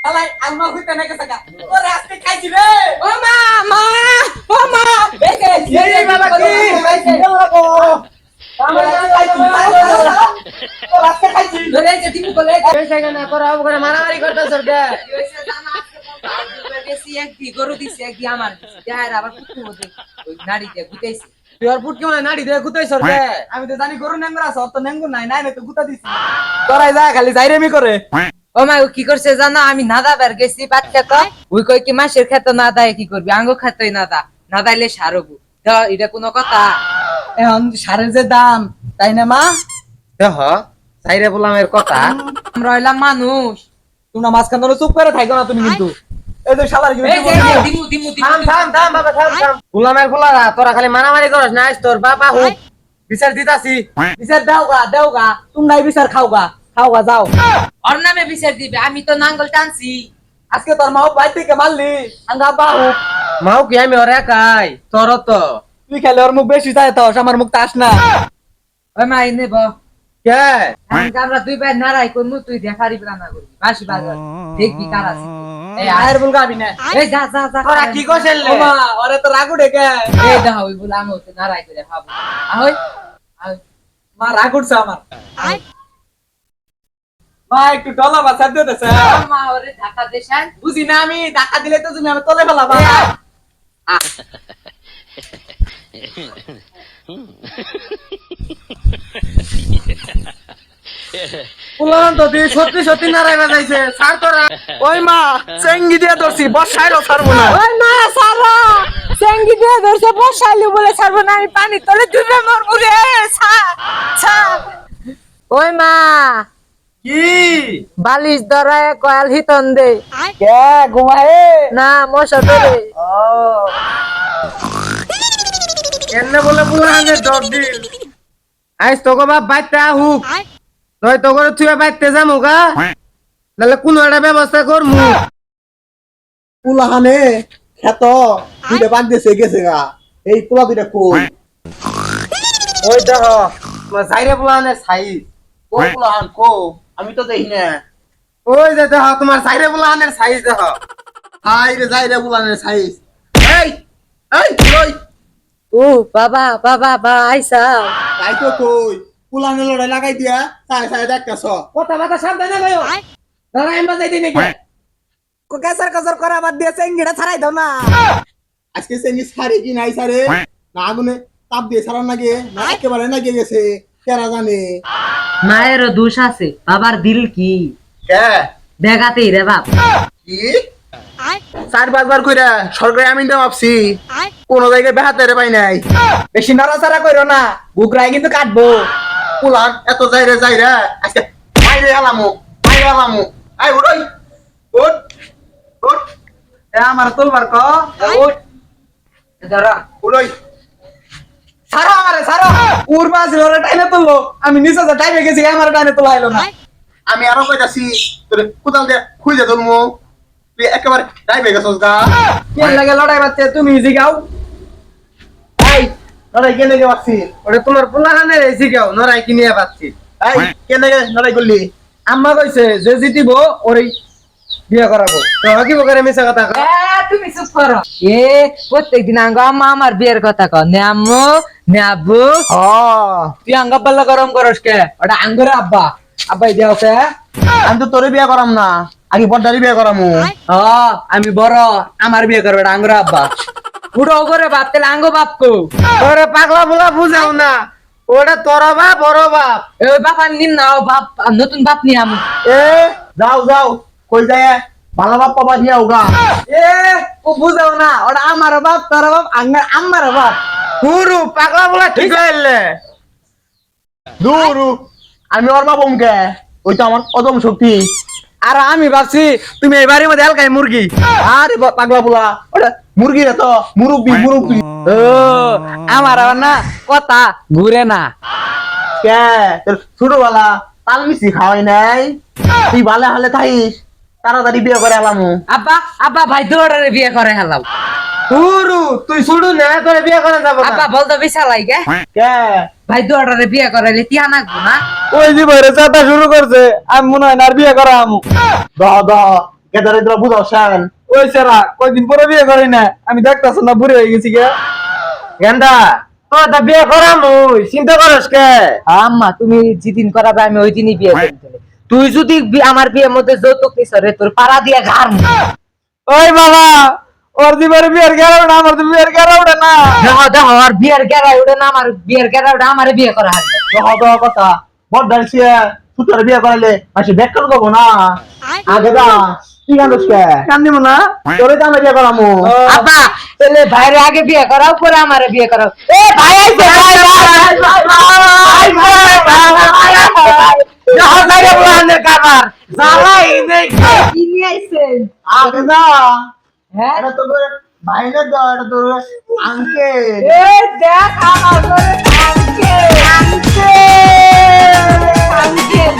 আলাই আলমা হইতে না গেছে গা ওরে আজকে খাইছি রে ও মা মা ও মা দেখে এই বাবা কি ধরে যে দিমু বলে পয়সা কেন তোরা ওখানে মারামারি করতেছ রে একদি গরু দিছে একদি আমার দিছে যার আবার কুকুর মধ্যে ওই নাড়ি দিয়ে গুতাইছে তোর পুট কি মানে নাড়ি দে গুতাইছ রে আমি তো জানি গরু নেংরা সব তো নেঙ্গু নাই নাই তো গুতা দিছি তোরাই যা খালি যাইরেমি করে ও মা ও কি করছে জানো আমি নাদা বের গেছি ভাত খেত ওই কই কি মাসের খেত না দায় কি করবি আঙ্গো খেতই না দাইলে সারবো এটা কোনো কথা এখন সারের যে দাম তাই না মা দেখ সাইরে বললাম এর কথা আমরা হইলাম মানুষ তোমরা মাঝখান ধরে চুপ করে থাকো না তুমি কিন্তু এই যে শালার কি এই যে দিমু দিমু থাম থাম থাম বাবা থাম থাম গোলামের গোলারা তোরা খালি মারামারি করস না তোর বাবা হুক বিচার দিতাছি বিচার দাও গা তোমরাই বিচার খাও গা যাও ওর নামে বিচার দিবে আমি তো নাঙ্গল টানছি আজকে তোর মাও বাইর থেকে মারলি আঙ্গা বাহু মাও কি আমি ওর একাই তোর তো তুই খেলে ওর মুখ বেশি চাই তো আমার মুখ তাস না ওই মা এনে ব কে আমরা দুই ভাই নারাই করমু তুই দেখারি প্লানা করবি বাসি বাজার দেখবি কার আছে এই আয়ের বল গাবি না এই যা যা যা তোরা কি কইছেন ও মা ওরে তো রাগু ডেকে এই দা হই বলে আমি তো নারাই করে খাবো আহই মা রাগ উঠছে আমার মা একটু ডলা বাসা দিতেছে মা ওরে ঢাকা দেশান বুঝি না আমি টাকা দিলে তো তুমি আমি তলে ফেলাবা পুলান তো দিয়ে সত্যি নারাই বাজাইছে ছাড় তোরা ওই মা চেঙ্গি দিয়ে ধরছি বসাইরও ছাড়বো না ওই মা সারা চেঙ্গি দিয়ে ধরছে বসাইলি বলে ছাড়বো না আমি পানি তলে ডুবে মরবো রে ওই মা কি বালিশ ধরায় কয়াল হিতন দে কে ঘুমায়ে না মশা ধরে ও এমনে বলে পুলানের ডর দিল আইস তোকে বাপ বাইতে হুক নয় তো করে তুই বাইতে যামু গা নাহলে কোনো একটা ব্যবস্থা করমু পুলাহানে খেত দুইটা বাদ দিয়েছে গেছে গা এই পোলা দুইটা কই ওই দেখ তোমার সাইরে পুলানের সাইজ ও পুলাহান কো আমি তো দেখি না ওই যে দেখ তোমার সাইরে পুলানের সাইজ দেখ হাই রে যাই রে পুলাহানের সাইজ এই এই কই ও বাবা বাবা বা আইসা তাই তো কই পুলাহানের লড়াই লাগাই দিয়া সাই সাই দেখতাছ কথা বাতা সাবধানে ভাইও দাঁড়া এমবা যাই দিনে কে কেসার কসর করা বাদ দিয়ে চেঙ্গিটা ছাড়াই দাও না আজকে সেঙ্গি সারে কি নাই সারে না আগুনে তাপ দিয়ে সারার নাগে না একেবারে নাগে গেছে কেরা জানে মায়েরও দোষ আছে বাবার দিল কি কে দেখাতেই রে বাপ কি 4-5 বার কইরা সরকারি আমিন দাম আপছি কোন জায়গায় বেহাতে রে পাই নাই বেশি নড়াচড়া কইরো না বুকরাই কিন্তু কাটবো পুলান এত যাই রে আজকে মাইরে আলামু আই উড়ই উঠ উঠ এ আমার তোলবার ক উঠ ধরা উড়ই সারো আমারে সারো উড়বা ছিল ওরে টাইনে তুললো আমি নিচে যে টাইমে গেছি আমার টাইনে তোলা হইলো না আমি আরো কইতাছি তোরে কোদাল দিয়ে খুঁজে ধরমু তুই একেবারে ডাইবে গেছস গা কে লাগে লড়াই বাচ্চা তুমি জিগাও এই নড়াই কেনে গে বাচ্ছি ওটা তোমার পুলানের এসি কেউ নরাই কিনিয়ে পাচ্ছি এই কেনে গে নড়াই করলি আম্মা কইছে যে জিতিব ওরই বিয়ে করাবো তো কি বকরে মিছা কথা কও? তুমি চুপ করো প্রত্যেকদিন আঙ্গ আম্মা আমার বিয়ের কথা কও নে আম্মু নে আব্বু তুই আঙ্গা পাল্লা গরম করস কে ওটা আঙ্গুরে আব্বা আব্বাই দেও কে আমি তো তোরে বিয়ে করাম না আগে বড়দারি বিয়ে করামু আমি বড় আমার বিয়ে করবে ওটা আঙ্গুরে আব্বা বুড়ো করে বাপ তেলে আঙ্গ বাপ কো তোরে পাগলা বুলা বুঝাও না ওটা তোর বাপ বড় বাপ ওই বাপ আর নিন না ও বাপ নতুন বাপ নিয়ে আমি এ যাও কই যায় ভালো বাপ পাবা দিয়া হোগা এ ও বুঝাও না ওটা আমার বাপ তোর বাপ আমার বাপ হুরু পাগলা বুলা ঠিক হইলে দূরু আমি ওর বাপ ওমকে ওই তো আমার অদম শক্তি আর আমি ভাবছি তুমি এই বাড়ির মধ্যে এলকাই মুরগি আরে পাগলা বুলা ওটা মুরগি রে তো মুরব্বি ও আমার আবার না কথা ঘুরে না কে তোর ছোটবেলা তাল মিষ্টি খাওয়াই নাই তুই ভালো হলে থাইস তাড়াতাড়ি বিয়ে করে আলামু আব্বা আব্বা ভাই দৌড়ারে বিয়ে করে হেলাও হুরু তুই শুরু না তোরে বিয়ে করে যাব আব্বা বলতো বিশাল লাগে কে ভাই দৌড়ারে বিয়ে করাইলে তিয়া নাকবো না ওই যে বাইরে চাটা শুরু করছে আমি মনে হয় না আর বিয়ে করাম দ গেদারে তোরা বুঝাওছেন ওই সারা কয়দিন পরে বিয়ে করি না আমি দেখতাছ না বুড়ি হয়ে গেছি গে গেন্দা তো তা বিয়ে করাম ওই চিন্তা করস কে আম্মা তুমি যেদিন করাবে আমি ওই দিনই বিয়ে করতে চাই। তুই যদি আমার বিয়ের মধ্যে যৌতুক নিস রে তোর পাড়া দিয়ে ঘাড় ওই বাবা ওর দিবার বিয়ের গেরাও না আমার তো বিয়ের গেরাও না দেখো দেখো আর বিয়ের গেরা উঠে না আমার বিয়ের গেরা উঠে আমার বিয়ে করা হবে দেওয়া কথা বড় সে সুতরে বিয়ে করাইলে মাসে বেকার করবো না আগে দা কি জানোস কে কান দিব না তোরে তো আমি বিয়ে করামু আব্বা তাহলে ভাইরে আগে বিয়ে করাও পরে আমারে বিয়ে করাও এ ভাই আইছে ভাই কি নিয়ে আইছেন আগে দা হ্যাঁ এটা তো বাইরে দাও এটা তো আঙ্কেল এ দেখ আমার ঘরে আঙ্কেল আঙ্কেল আঙ্কেল